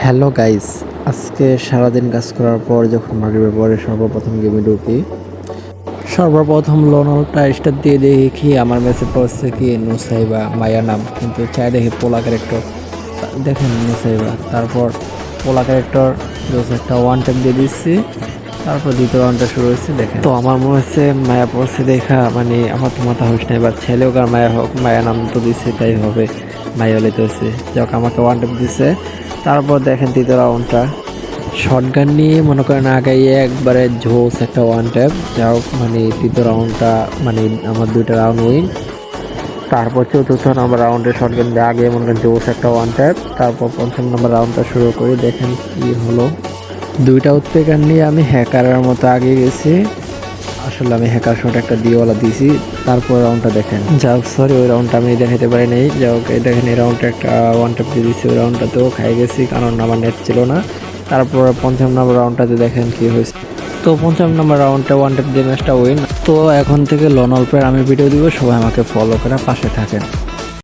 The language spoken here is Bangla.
হ্যালো গাইস, আজকে সারাদিন কাজ করার পর যখন মাগরিবের পরে সর্বপ্রথম গেমে ঢুকি, সর্বপ্রথম লোনালটা স্টার্ট দিয়ে দেখি আমার ম্যাচে পড়ছে কি নুসাইবা মায়া নাম, কিন্তু চাই দেখি পোলা ক্যারেক্টর। দেখেন নুসাইবা, তারপর পোলা ক্যারেক্টর একটা ওয়ান টাইম দিয়ে দিচ্ছি। তারপর দ্বিতীয় রাউন্ডটা শুরু হয়েছে। দেখেন তো আমার মনে হচ্ছে মায়া পড়ছে দেখা, মানে আমার তো মাথা হইস না, এবার ছেলে হোক আর মায়া হোক, মায়া নাম তো দিচ্ছে তাই হবে, মায়া হলে তো হচ্ছে যাক, আমাকে ওয়ান টাইম দিচ্ছে। তারপর দেখেন তৃতীয় রাউন্ডটা শটগান নিয়ে মনে করেন আগাইয়ে একবারে ঝোস একটা ওয়ান ট্যাপ, যা হোক মানে তৃতীয় রাউন্ডটা মানে আমার দুইটা রাউন্ড উইন। তারপর চতুর্থ নম্বর রাউন্ডে শটগান দিয়ে আগে মনে করেন জোস একটা ওয়ান ট্যাপ। তারপর পঞ্চম নম্বর রাউন্ডটা শুরু করি, দেখেন কি হলো। দুইটা উৎপেকার নিয়ে আমি হ্যাকারের মতো আগে গেছি, আসলে আমি হ্যাকার শট একটা দিওয়ালা দিয়েছি। তারপর রাউন্ডটা দেখেন, যা হোক সরি ওই রাউন্ডটা আমি দেখাতে পারি নাই, যা হোক দেখেন এই রাউন্ডটা একটা ওয়ান ট্যাপ দিয়ে দিচ্ছি, ওই রাউন্ডটাতেও খাই গেছি কারণ আমার নেট ছিল না। তারপর পঞ্চম নম্বর রাউন্ডটাতে দেখেন কি হয়েছে। তো পঞ্চম নম্বর রাউন্ডটা ওয়ান ট্যাপ দিয়ে ম্যাচটা উইন। তো এখন থেকে লোন অল্পের আমি ভিডিও দিব, সবাই আমাকে ফলো করে পাশে থাকেন।